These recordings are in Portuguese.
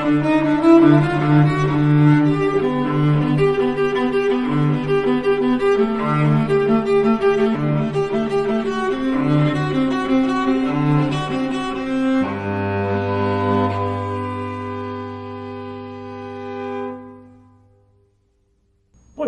Bom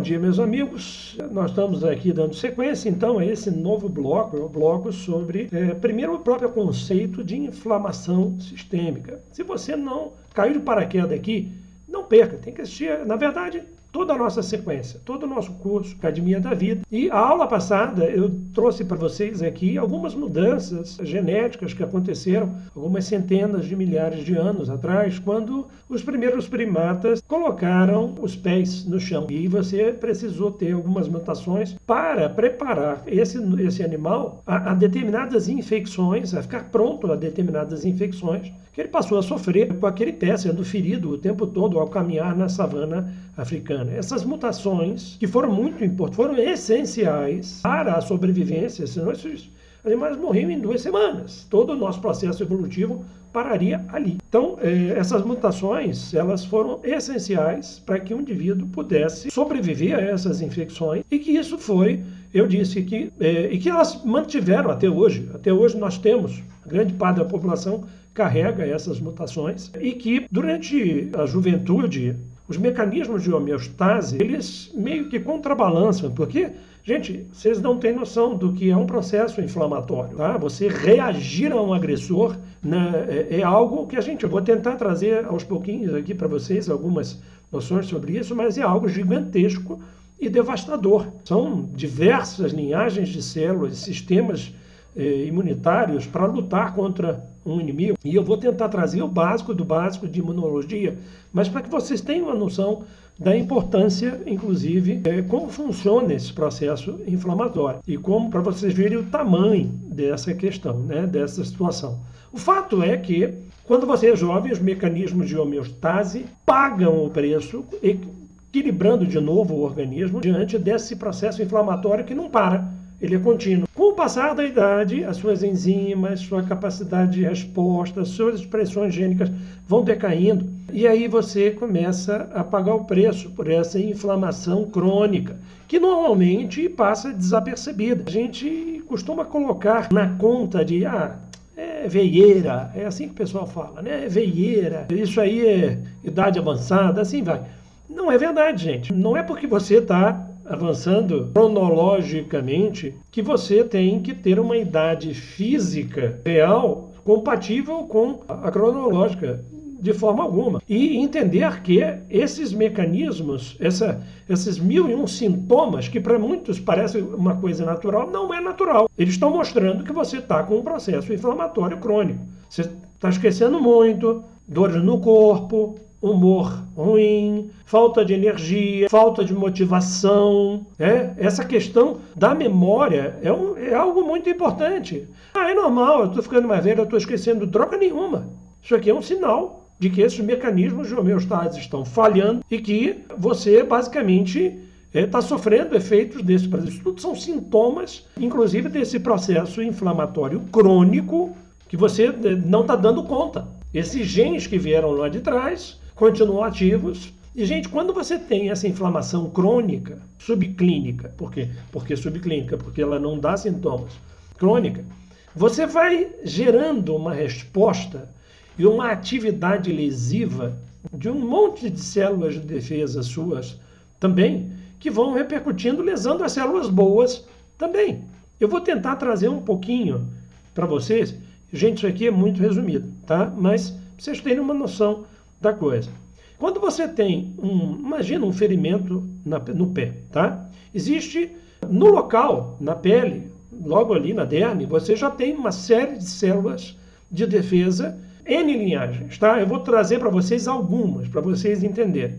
dia, meus amigos. Nós estamos aqui dando sequência, então, a esse novo bloco, é o bloco sobre, primeiro, o próprio conceito de inflamação sistêmica. Se você não caiu de paraquedas aqui, não perca, tem que assistir, na verdade, toda a nossa sequência, todo o nosso curso Academia da Vida. E a aula passada eu trouxe para vocês aqui algumas mudanças genéticas que aconteceram algumas centenas de milhares de anos atrás, quando os primeiros primatas colocaram os pés no chão. E você precisou ter algumas mutações para preparar esse animal a determinadas infecções, a ficar pronto a determinadas infecções, que ele passou a sofrer com aquele pé sendo ferido o tempo todo ao caminhar na savana africana. Essas mutações, que foram muito importantes, foram essenciais para a sobrevivência, senão esses animais morriam em 2 semanas. Todo o nosso processo evolutivo pararia ali. Então, essas mutações, elas foram essenciais para que o indivíduo pudesse sobreviver a essas infecções, e que isso foi, eu disse que, e que elas mantiveram até hoje. Até hoje nós temos, grande parte da população carrega essas mutações, e que durante a juventude, os mecanismos de homeostase, eles meio que contrabalançam, porque, gente, vocês não têm noção do que é um processo inflamatório, tá? Você reagir a um agressor, né, é algo que eu vou tentar trazer aos pouquinhos aqui para vocês algumas noções sobre isso, mas é algo gigantesco e devastador. São diversas linhagens de células, sistemas imunitários para lutar contra um inimigo. E eu vou tentar trazer o básico do básico de imunologia, mas para que vocês tenham uma noção da importância, inclusive, como funciona esse processo inflamatório e como, para vocês verem o tamanho dessa questão, né, dessa situação. O fato é que, quando você é jovem, os mecanismos de homeostase pagam o preço, equilibrando de novo o organismo diante desse processo inflamatório que não para. Ele é contínuo. Com o passar da idade, as suas enzimas, sua capacidade de resposta, suas expressões gênicas vão decaindo. E aí você começa a pagar o preço por essa inflamação crônica, que normalmente passa desapercebida. A gente costuma colocar na conta de, é veieira, é assim que o pessoal fala, né? É veieira, isso aí é idade avançada, assim vai. Não é verdade, gente. Não é porque você está avançando cronologicamente que você tem que ter uma idade física real compatível com a cronológica, de forma alguma. E entender que esses mecanismos, esses 1001 sintomas, que para muitos parecem uma coisa natural, não é natural. Eles estão mostrando que você está com um processo inflamatório crônico. Você está esquecendo muito, dores no corpo, humor ruim, falta de energia, falta de motivação. Essa questão da memória é algo muito importante. É normal, eu estou ficando mais velho, eu estou esquecendo droga nenhuma. Isso aqui é um sinal de que esses mecanismos de homeostase estão falhando e que você basicamente está sofrendo efeitos desse processo. Isso tudo são sintomas, inclusive, desse processo inflamatório crônico que você não está dando conta. Esses genes que vieram lá de trás continuam ativos. E, gente, quando você tem essa inflamação crônica, subclínica, por quê? Porque subclínica, porque ela não dá sintomas, crônica, você vai gerando uma resposta e uma atividade lesiva de um monte de células de defesa suas também, que vão repercutindo, lesando as células boas também. Eu vou tentar trazer um pouquinho para vocês. Gente, isso aqui é muito resumido, tá? Mas vocês terem uma noção da coisa. Quando você tem imagina um ferimento no pé, tá? Existe no local, na pele, logo ali na derme, você já tem uma série de células de defesa, N linhagens, tá? Eu vou trazer para vocês algumas, para vocês entenderem.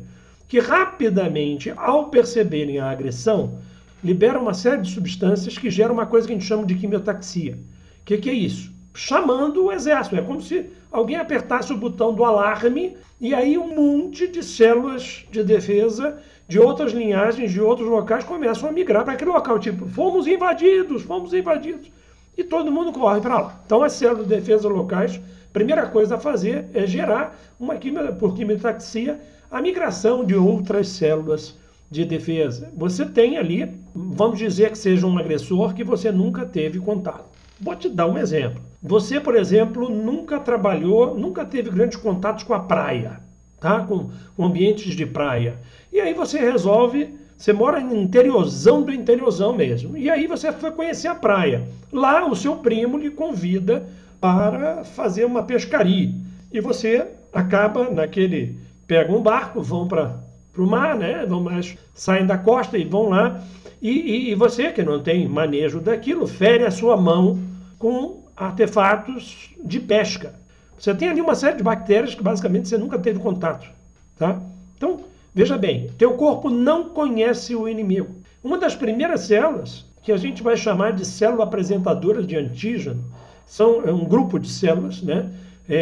Que rapidamente, ao perceberem a agressão, liberam uma série de substâncias que geram uma coisa que a gente chama de quimiotaxia. O que é isso? Chamando o exército. É como se alguém apertasse o botão do alarme e aí um monte de células de defesa de outras linhagens, de outros locais, começam a migrar para aquele local. Tipo, fomos invadidos. e todo mundo corre para lá. Então, as células de defesa locais, primeira coisa a fazer é gerar por quimiotaxia a migração de outras células de defesa. Você tem ali, vamos dizer que seja um agressor que você nunca teve contato. Vou te dar um exemplo. Você, por exemplo, nunca teve grandes contatos com a praia, tá? Com ambientes de praia. E aí você mora no interiorzão do interiorzão mesmo. E aí você foi conhecer a praia. Lá o seu primo lhe convida para fazer uma pescaria. E você acaba pega um barco, vão para o mar, né? Saem da costa e vão lá. E você, que não tem manejo daquilo, fere a sua mão com artefatos de pesca. Você tem ali uma série de bactérias que basicamente você nunca teve contato, tá? Então, veja bem, teu corpo não conhece o inimigo. Uma das primeiras células, que a gente vai chamar de célula apresentadora de antígeno, é um grupo de células, né?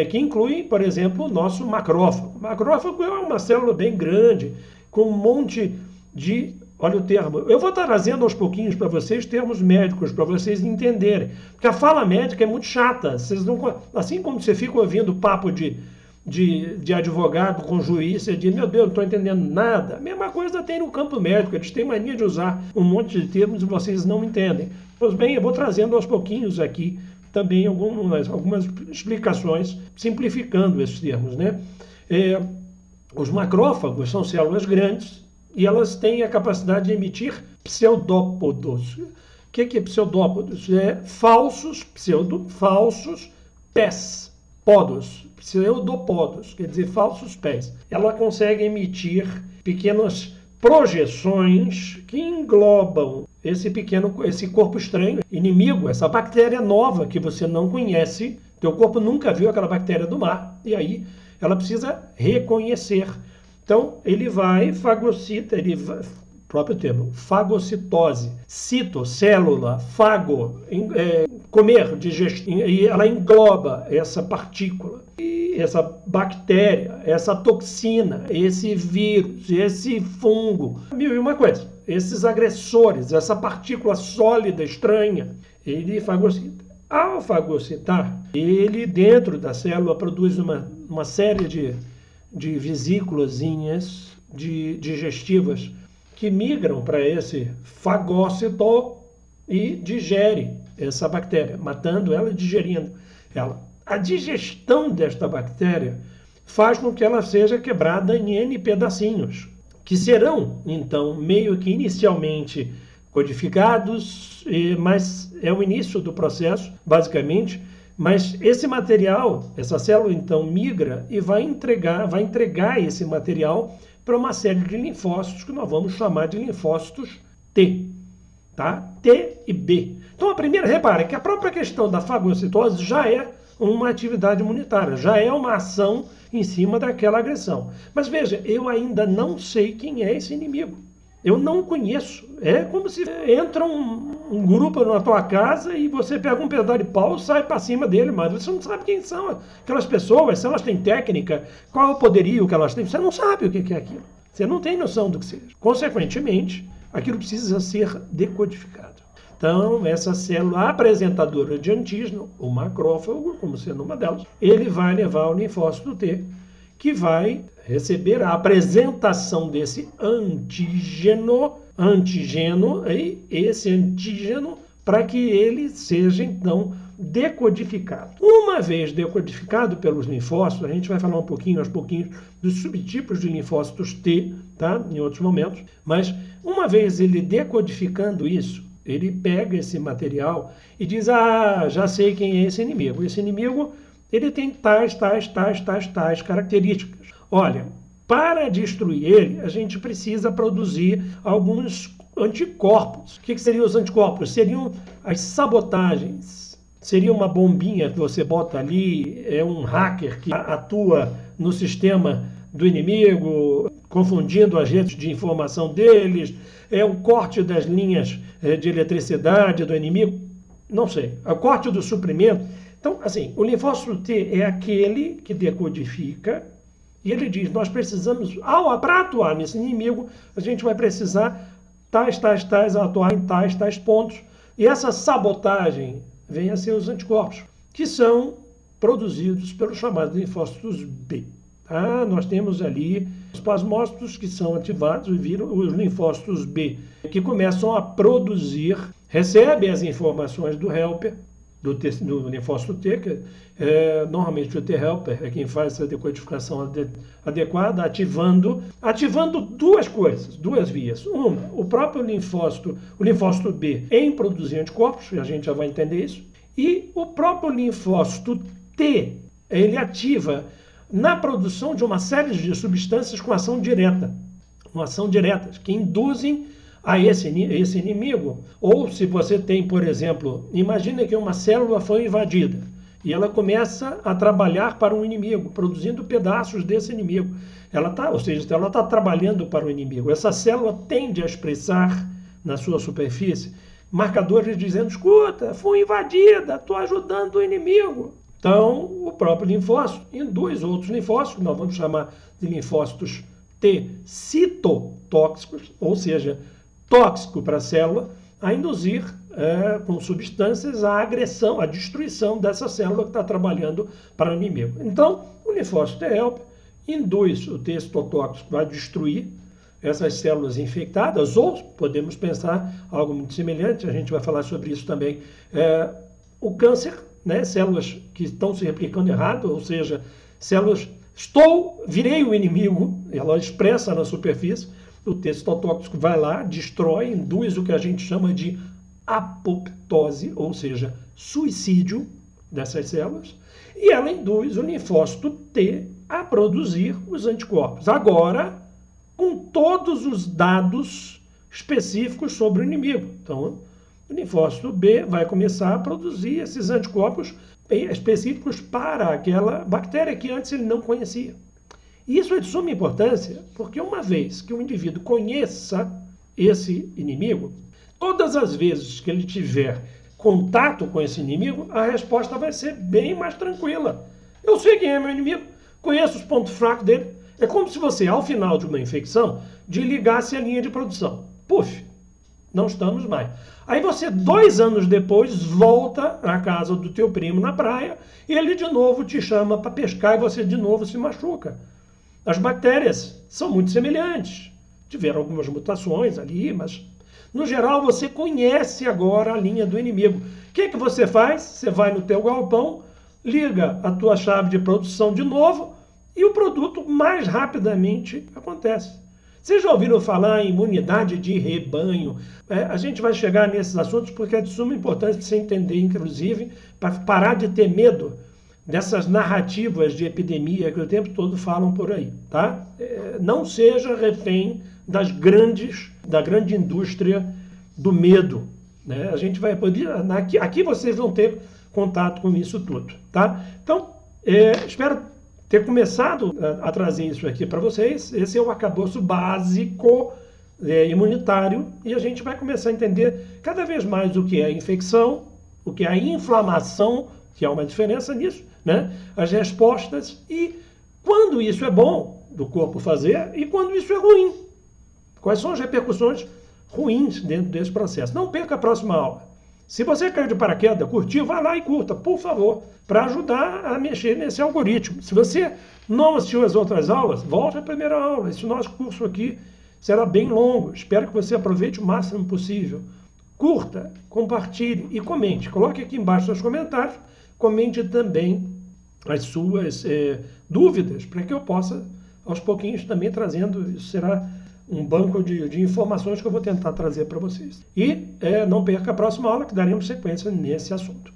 Que inclui, por exemplo, o nosso macrófago. O macrófago é uma célula bem grande, com um monte de... Olha o termo. Eu vou estar trazendo aos pouquinhos para vocês termos médicos, para vocês entenderem. Porque a fala médica é muito chata. Assim como você fica ouvindo papo de advogado com juiz, você diz, meu Deus, não estou entendendo nada. A mesma coisa tem no campo médico. Eles têm mania de usar um monte de termos e vocês não entendem. Pois bem, eu vou trazendo aos pouquinhos aqui também algumas explicações, simplificando esses termos, né? Os macrófagos são células grandes e elas têm a capacidade de emitir pseudópodos. O que é pseudópodos? Falsos pés. Podos, pseudopodos, quer dizer falsos pés. Ela consegue emitir pequenas projeções que englobam esse corpo estranho, inimigo, essa bactéria nova que você não conhece. Teu corpo nunca viu aquela bactéria do mar, e aí ela precisa reconhecer. Então, ele vai, fagocita, próprio termo, fagocitose, célula, fago, comer, digestir, e ela engloba essa partícula, e essa bactéria, essa toxina, esse vírus, esse fungo, mil e uma coisa. Esses agressores, essa partícula sólida, estranha, ele fagocita. Ao fagocitar, ele dentro da célula produz uma série de vesículazinhas digestivas que migram para esse fagócito e digere essa bactéria, matando ela e digerindo ela. A digestão desta bactéria faz com que ela seja quebrada em N pedacinhos, que serão, então, meio que inicialmente codificados, mas é o início do processo, basicamente. Mas esse material, essa célula, então, migra e vai entregar esse material para uma série de linfócitos que nós vamos chamar de linfócitos T, tá? T e B. Então, repare que a própria questão da fagocitose já é uma atividade imunitária, já é uma ação em cima daquela agressão. Mas veja, eu ainda não sei quem é esse inimigo. Eu não conheço. É como se entra um grupo na tua casa e você pega um pedaço de pau e sai para cima dele, mas você não sabe quem são aquelas pessoas, se elas têm técnica, qual é o poderio que elas têm. Você não sabe o que é aquilo. Você não tem noção do que seja. Consequentemente, aquilo precisa ser decodificado. Então, essa célula apresentadora de antígeno, o macrófago, como sendo uma delas, ele vai levar o linfócito T, que vai receber a apresentação desse antígeno, e esse antígeno, para que ele seja, então, decodificado. Uma vez decodificado pelos linfócitos, a gente vai falar um pouquinho, aos pouquinhos, dos subtipos de linfócitos T, tá? Em outros momentos, mas uma vez ele decodificando isso, ele pega esse material e diz, já sei quem é esse inimigo. Esse inimigo, ele tem tais características. Olha, para destruir ele, a gente precisa produzir alguns anticorpos. O que seriam os anticorpos? Seriam as sabotagens. Seria uma bombinha que você bota ali, é um hacker que atua no sistema do inimigo, confundindo as redes de informação deles, é o corte das linhas de eletricidade do inimigo, não sei, o corte do suprimento. Então, assim, o linfócito T é aquele que decodifica e ele diz, nós precisamos, para atuar nesse inimigo, a gente vai precisar atuar em tais pontos. E essa sabotagem vêm a ser os anticorpos, que são produzidos pelos chamados linfócitos B. Tá? Nós temos ali os plasmócitos que são ativados e viram os linfócitos B, que começam a produzir, recebem as informações do helper, do linfócito T, que normalmente o T-helper é quem faz essa decodificação adequada, ativando duas coisas, duas vias. Uma, o próprio linfócito, o linfócito B em produzir anticorpos, e a gente já vai entender isso, e o próprio linfócito T, ele ativa na produção de uma série de substâncias com ação direta, que induzem a esse inimigo. Ou se você tem, por exemplo, imagine que uma célula foi invadida e ela começa a trabalhar para um inimigo, produzindo pedaços desse inimigo. Ela está trabalhando para o inimigo. Essa célula tende a expressar na sua superfície marcadores dizendo: escuta, fui invadida, estou ajudando o inimigo. Então, o próprio linfócito induz outros linfócitos, nós vamos chamar de linfócitos T citotóxicos, ou seja, tóxico para a célula, a induzir com substâncias a agressão, a destruição dessa célula que está trabalhando para o inimigo. Então, o linfócito T-helper induz o T citotóxico a destruir essas células infectadas, ou podemos pensar algo muito semelhante, a gente vai falar sobre isso também, o câncer, né? Células que estão se replicando errado, ou seja, células, virei o inimigo, ela expressa na superfície, o T citotóxico vai lá, destrói, induz o que a gente chama de apoptose, ou seja, suicídio dessas células, e ela induz o linfócito T a produzir os anticorpos. Agora, com todos os dados específicos sobre o inimigo. Então, o linfócito B vai começar a produzir esses anticorpos específicos para aquela bactéria que antes ele não conhecia. E isso é de suma importância, porque uma vez que o indivíduo conheça esse inimigo, todas as vezes que ele tiver contato com esse inimigo, a resposta vai ser bem mais tranquila. Eu sei quem é meu inimigo, conheço os pontos fracos dele. É como se você, ao final de uma infecção, desligasse a linha de produção. Puf, não estamos mais. Aí você, 2 anos depois, volta à casa do teu primo na praia e ele de novo te chama para pescar e você de novo se machuca. As bactérias são muito semelhantes. Tiveram algumas mutações ali, mas no geral você conhece agora a linha do inimigo. O que você faz? Você vai no teu galpão, liga a tua chave de produção de novo e o produto mais rapidamente acontece. Vocês já ouviram falar em imunidade de rebanho? A gente vai chegar nesses assuntos porque é de suma importância você entender, inclusive, para parar de ter medo dessas narrativas de epidemia que o tempo todo falam por aí, tá? Não seja refém da grande indústria do medo, né? A gente vai poder, aqui vocês vão ter contato com isso tudo, tá? Então, espero ter começado a trazer isso aqui para vocês. Esse é o arcabouço básico imunitário e a gente vai começar a entender cada vez mais o que é infecção, o que é a inflamação, que há uma diferença nisso, né? As respostas e quando isso é bom do corpo fazer e quando isso é ruim. Quais são as repercussões ruins dentro desse processo? Não perca a próxima aula. Se você caiu de paraquedas, curtiu, vai lá e curta, por favor, para ajudar a mexer nesse algoritmo. Se você não assistiu as outras aulas, volte à primeira aula. Esse nosso curso aqui será bem longo. Espero que você aproveite o máximo possível. Curta, compartilhe e comente. Coloque aqui embaixo seus comentários. Comente também as suas dúvidas, para que eu possa, aos pouquinhos, também trazendo. Isso será um banco de informações que eu vou tentar trazer para vocês. E não perca a próxima aula, que daremos sequência nesse assunto.